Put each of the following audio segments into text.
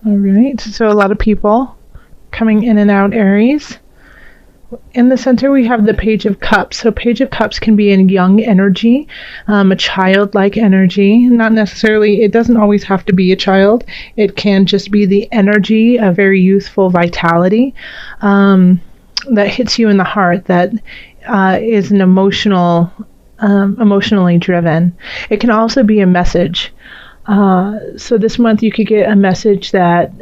All right, so a lot of people coming in and out, Aries. In the center, we have the Page of Cups. So Page of Cups can be in young energy, a childlike energy. Not necessarily, it doesn't always have to be a child. It can just be the energy, a very youthful vitality that hits you in the heart, that is an emotionally driven. It can also be a message. So this month you could get a message that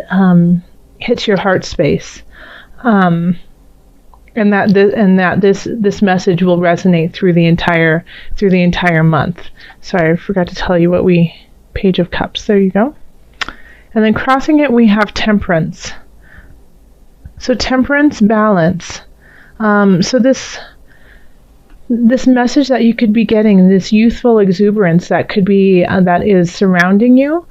hits your heart space. And this message will resonate through the entire month. Sorry, I forgot to tell you what Page of Cups. There you go. And then crossing it, we have Temperance. So Temperance, balance. So this message that you could be getting, this youthful exuberance that could be that is surrounding you,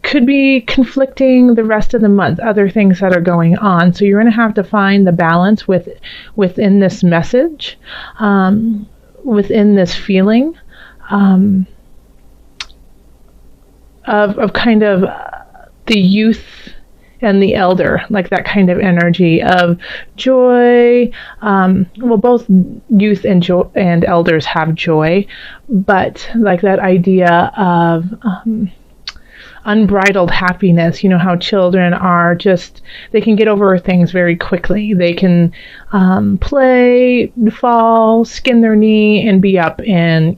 could be conflicting the rest of the month, other things that are going on. So you're going to have to find the balance within this message, within this feeling of kind of the youth and the elder, like that kind of energy of joy. Well, both youth and elders have joy, but like that idea of unbridled happiness. You know how children are they can get over things very quickly. They can play, fall, skin their knee, and be up in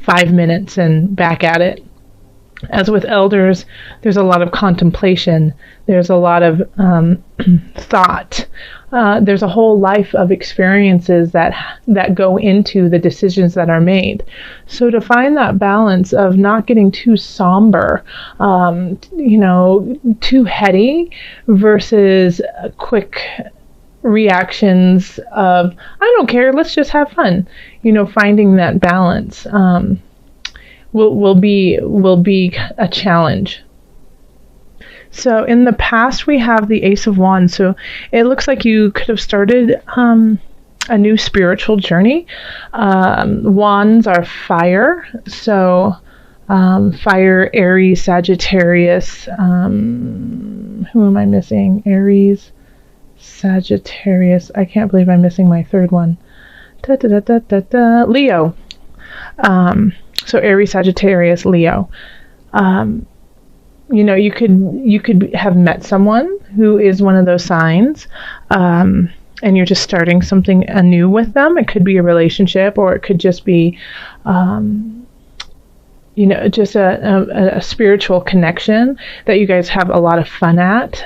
5 minutes and back at it. As with elders, there's a lot of contemplation. There's a lot of thought. There's a whole life of experiences that go into the decisions that are made. So to find that balance of not getting too somber, too heady, versus quick reactions of, I don't care, let's just have fun. Finding that balance will be a challenge. So in the past, we have the Ace of Wands. So it looks like you could have started a new spiritual journey. Wands are fire. So fire, Aries, Sagittarius. Who am I missing? Aries, Sagittarius. I can't believe I'm missing my third one. Leo. So Aries, Sagittarius, Leo. You could have met someone who is one of those signs, and you're just starting something anew with them. It could be a relationship, or it could just be, just a spiritual connection that you guys have a lot of fun at,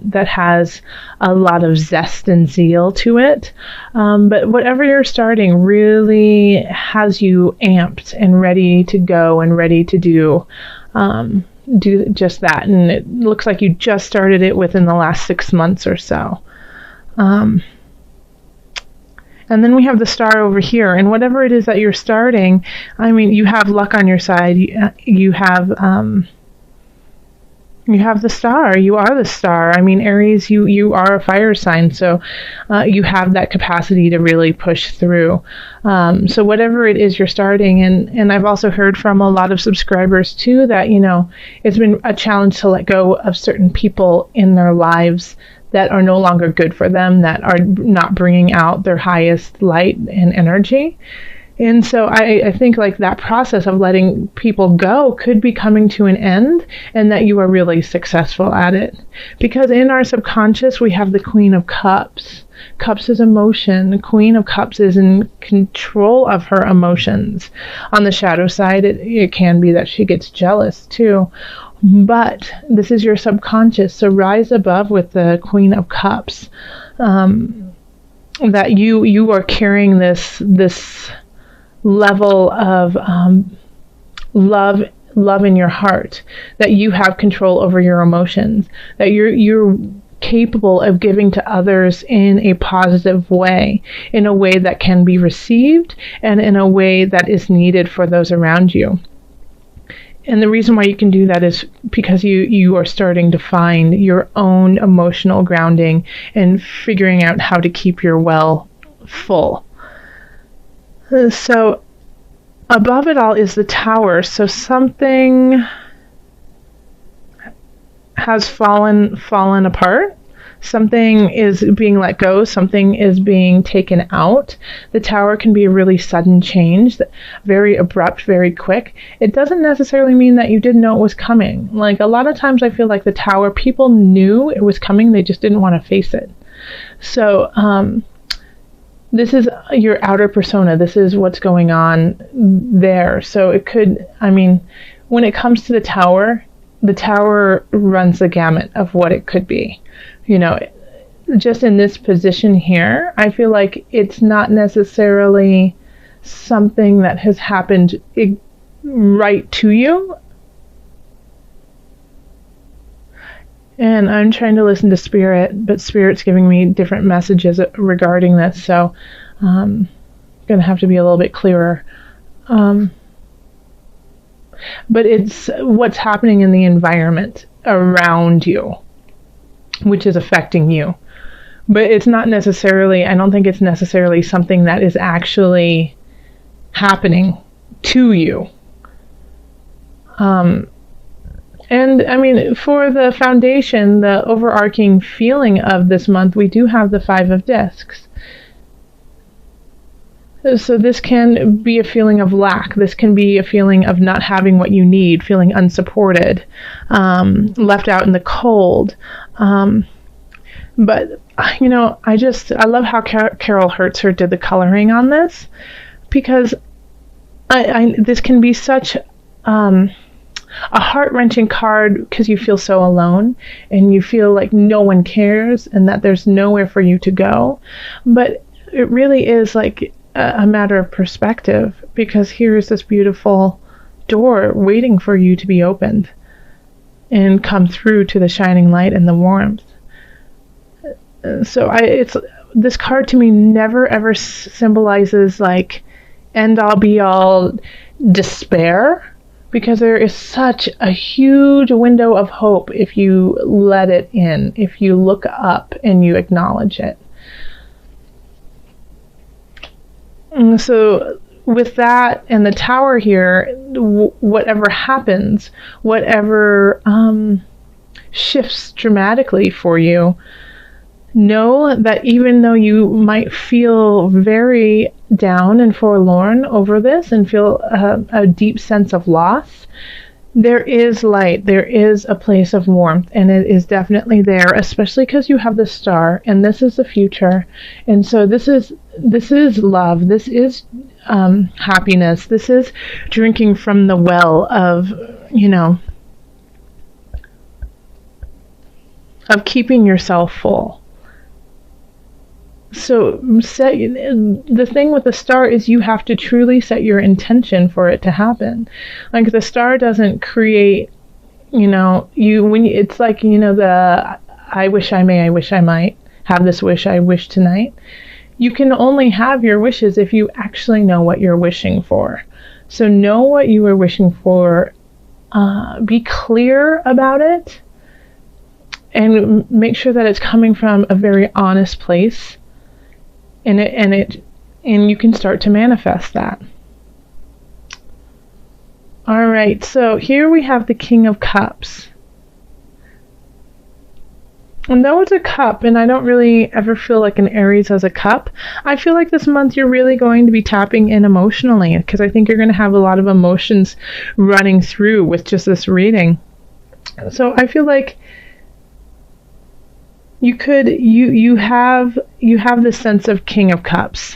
that has a lot of zest and zeal to it. But whatever you're starting really has you amped and ready to go and ready to do just that. And it looks like you just started it within the last 6 months or so. And then we have the star over here, and whatever it is that you're starting, I mean, you have luck on your side. You have the star. You are the star. I mean, Aries, you are a fire sign, so you have that capacity to really push through. So whatever it is you're starting, and I've also heard from a lot of subscribers too that it's been a challenge to let go of certain people in their lives that are no longer good for them, that are not bringing out their highest light and energy. And so I think like that process of letting people go could be coming to an end, and that you are really successful at it. Because in our subconscious, we have the Queen of Cups. Cups is emotion. The Queen of Cups is in control of her emotions. On the shadow side, it can be that she gets jealous too. But this is your subconscious, so rise above with the Queen of Cups. That you are carrying this level of love in your heart, that you have control over your emotions, that you're capable of giving to others in a positive way, in a way that can be received, and in a way that is needed for those around you. And the reason why you can do that is because you are starting to find your own emotional grounding and figuring out how to keep your well full. So above it all is the Tower. So something has fallen apart. Something is being let go, something is being taken out. The Tower can be a really sudden change, very abrupt, very quick. It doesn't necessarily mean that you didn't know it was coming. Like, a lot of times I feel like the Tower, people knew it was coming, they just didn't want to face it. So this is your outer persona. This is what's going on there. So it could, I mean, when it comes to the Tower runs the gamut of what it could be. You know, just in this position here, I feel like it's not necessarily something that has happened right to you. And I'm trying to listen to Spirit, but Spirit's giving me different messages regarding this, so I'm going to have to be a little bit clearer. But it's what's happening in the environment around you, which is affecting you. But it's not necessarily, I don't think it's necessarily something that is actually happening to you. And I mean, for the foundation, the overarching feeling of this month, we do have the 5 of Discs. So this can be a feeling of lack. This can be a feeling of not having what you need, feeling unsupported, left out in the cold. But, you know, I love how Carol Hertzer did the coloring on this, because this can be such a heart-wrenching card because you feel so alone and you feel like no one cares and that there's nowhere for you to go. But it really is like a matter of perspective, because here is this beautiful door waiting for you to be opened and come through to the shining light and the warmth. So this card to me never ever symbolizes like end all be all despair, because there is such a huge window of hope if you let it in, if you look up and you acknowledge it. And so with that and the Tower here, whatever happens, whatever shifts dramatically for you, know that even though you might feel very down and forlorn over this and feel a deep sense of loss, there is light, there is a place of warmth, and it is definitely there, especially because you have the Star, and this is the future. And so this is love, this is happiness, this is drinking from the well of, you know, of keeping yourself full. So the thing with the Star is you have to truly set your intention for it to happen. Like, the Star doesn't create, you know, it's like, you know, the I wish I may, I wish I might have this wish, I wish tonight. You can only have your wishes if you actually know what you're wishing for. So know what you are wishing for, be clear about it, and make sure that it's coming from a very honest place. And you can start to manifest that. All right, so here we have the King of Cups. And though it's a cup, and I don't really ever feel like an Aries has a cup, I feel like this month you're really going to be tapping in emotionally, because I think you're going to have a lot of emotions running through with just this reading. So I feel like you have this sense of King of Cups.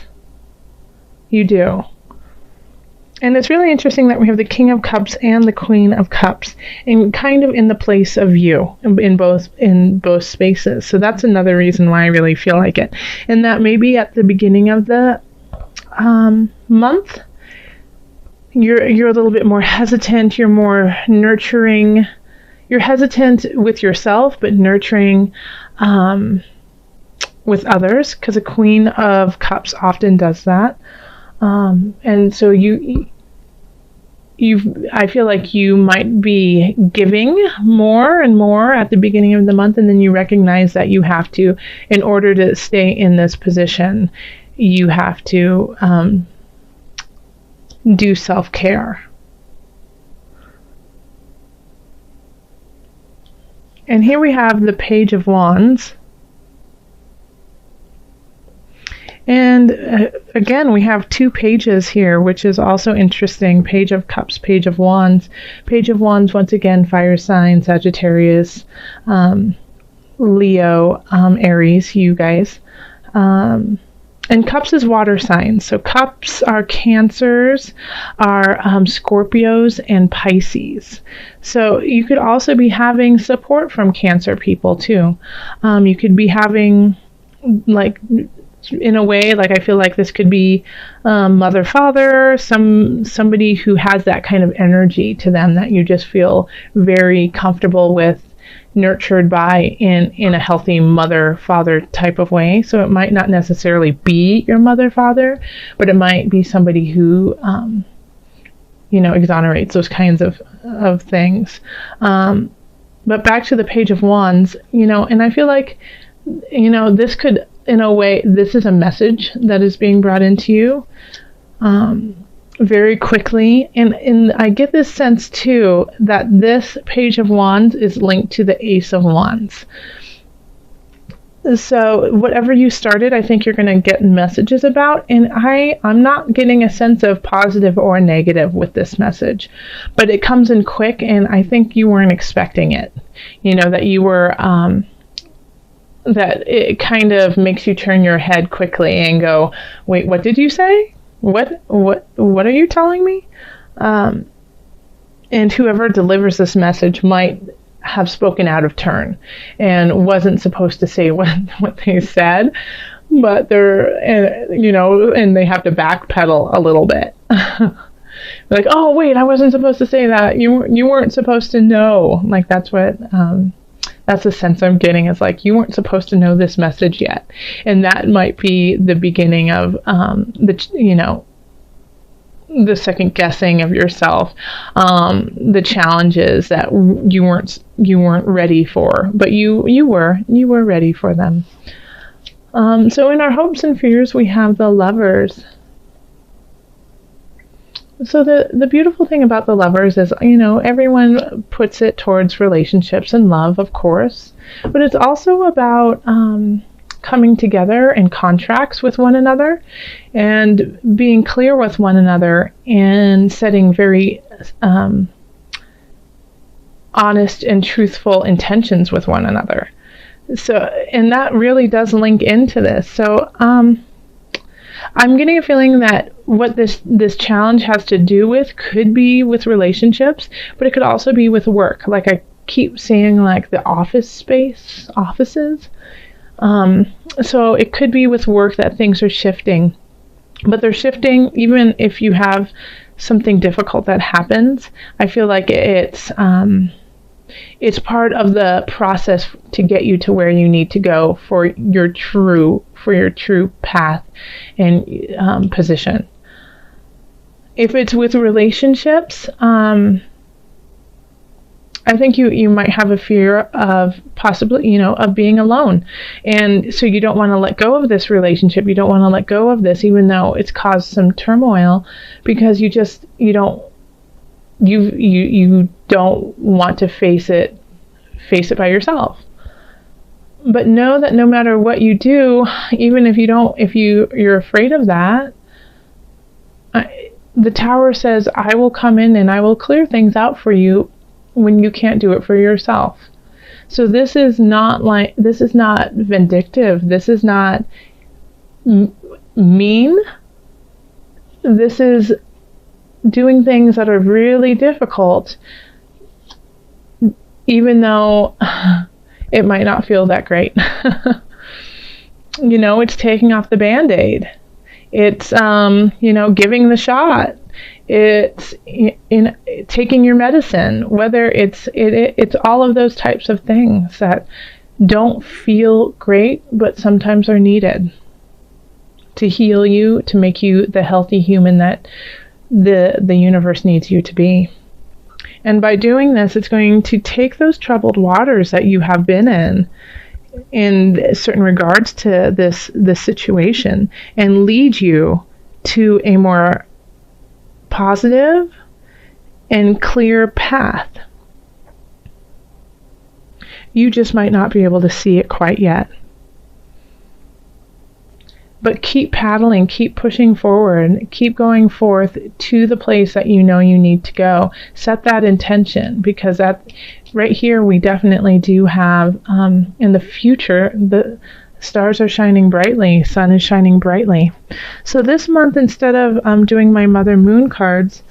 You do. And it's really interesting that we have the King of Cups and the Queen of Cups, and kind of in the place of you in both spaces. So that's another reason why I really feel like it. And that maybe at the beginning of the month, you're a little bit more hesitant. You're more nurturing. You're hesitant with yourself, but nurturing with others, because a Queen of Cups often does that. And so I feel like you might be giving more and more at the beginning of the month, and then you recognize that you have to, in order to stay in this position, you have to do self-care. And here we have the Page of Wands. And again, we have 2 pages here, which is also interesting. Page of Cups, Page of Wands. Page of Wands, once again, fire sign, Sagittarius, Leo, Aries, you guys. And Cups is water signs. So Cups are Cancers, are Scorpios, and Pisces. So you could also be having support from Cancer people too. You could be having, like, in a way, like, I feel like this could be mother, father, somebody who has that kind of energy to them that you just feel very comfortable with, nurtured by in a healthy mother, father type of way. So it might not necessarily be your mother, father, but it might be somebody who, exonerates those kinds of things. But back to the Page of Wands, and I feel like, this could, in a way, this is a message that is being brought into you very quickly. And I get this sense, too, that this Page of Wands is linked to the Ace of Wands. So whatever you started, I think you're going to get messages about. And I'm not getting a sense of positive or negative with this message. But it comes in quick, and I think you weren't expecting it. That you were... that it kind of makes you turn your head quickly and go, wait, what did you say? What are you telling me? And whoever delivers this message might have spoken out of turn and wasn't supposed to say what they said, but and they have to backpedal a little bit. Like, oh, wait, I wasn't supposed to say that. You weren't supposed to know. Like, that's what... that's the sense I'm getting. Is like, you weren't supposed to know this message yet. And that might be the beginning of the second guessing of yourself, the challenges that you weren't ready for, but you were ready for them. So in our hopes and fears, we have the Lovers. So the beautiful thing about the Lovers is, everyone puts it towards relationships and love, of course, but it's also about coming together in contracts with one another and being clear with one another and setting very honest and truthful intentions with one another. So, and that really does link into this. So, I'm getting a feeling that what this challenge has to do with could be with relationships, but it could also be with work. Like, I keep seeing, like, the offices. So it could be with work that things are shifting, but they're shifting even if you have something difficult that happens. I feel like it's part of the process to get you to where you need to go for your true path and position. If it's with relationships, I think you might have a fear of possibly, of being alone. And so you don't want to let go of this relationship. You don't want to let go of this, even though it's caused some turmoil, because you don't want to face it by yourself. But know that no matter what you do, even if you're afraid of that, the Tower says, I will come in and I will clear things out for you when you can't do it for yourself. So this is not vindictive. This is not mean. This is doing things that are really difficult, even though it might not feel that great. It's taking off the Band-Aid. It's, giving the shot. It's taking your medicine, whether it's all of those types of things that don't feel great, but sometimes are needed to heal you, to make you the healthy human that the universe needs you to be. And by doing this, it's going to take those troubled waters that you have been in certain regards to this situation, and lead you to a more positive and clear path. You just might not be able to see it quite yet. But keep paddling, keep pushing forward, keep going forth to the place that you know you need to go. Set that intention, because that right here we definitely do have in the future, the stars are shining brightly, sun is shining brightly. So this month, instead of doing my Mother Moon cards,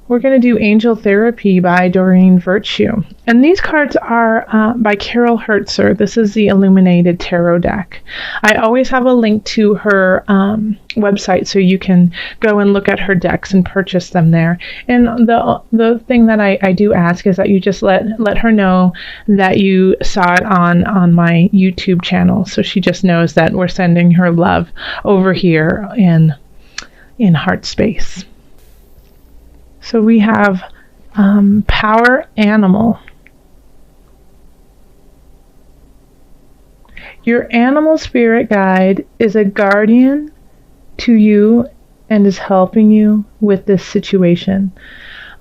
we're going to do Angel Therapy by Doreen Virtue. And these cards are by Carol Hertzer. This is the Illuminated Tarot deck. I always have a link to her website, so you can go and look at her decks and purchase them there. And the thing that I do ask is that you just let her know that you saw it on my YouTube channel, so she just knows that we're sending her love over here in heart space. So we have Power Animal. Your animal spirit guide is a guardian to you and is helping you with this situation.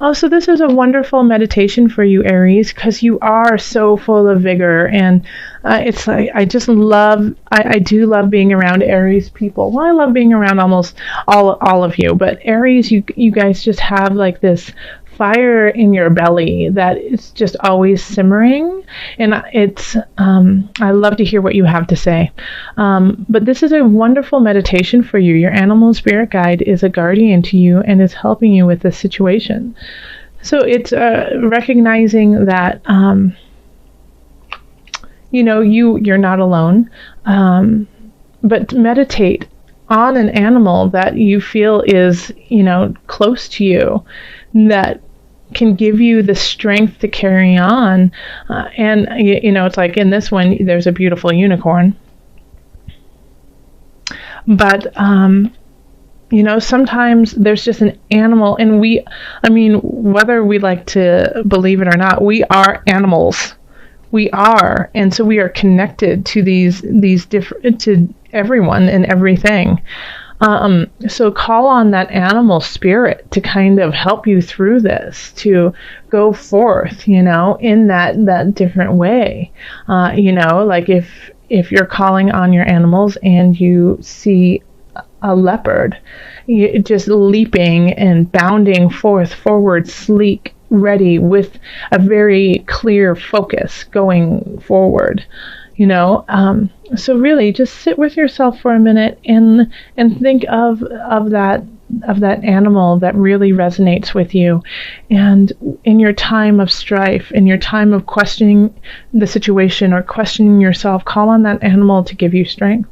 Oh, so this is a wonderful meditation for you, Aries, because you are so full of vigor, and it's like I do love being around Aries people. Well, I love being around almost all of you, but Aries, you guys just have like this fire in your belly that is just always simmering, and it's I love to hear what you have to say. But this is a wonderful meditation for you. Your animal spirit guide is a guardian to you and is helping you with this situation. So it's recognizing that you're not alone, but meditate on an animal that you feel is close to you, that can give you the strength to carry on. And it's like in this one, there's a beautiful unicorn. But, sometimes there's just an animal, and whether we like to believe it or not, we are animals. We are. And so we are connected to these different, to everyone and everything. So call on that animal spirit to kind of help you through this, to go forth, in that different way. Like if you're calling on your animals and you see a leopard, just leaping and bounding forward, sleek, ready, with a very clear focus going forward. So really just sit with yourself for a minute and think of that animal that really resonates with you. And in your time of strife, in your time of questioning the situation or questioning yourself, call on that animal to give you strength.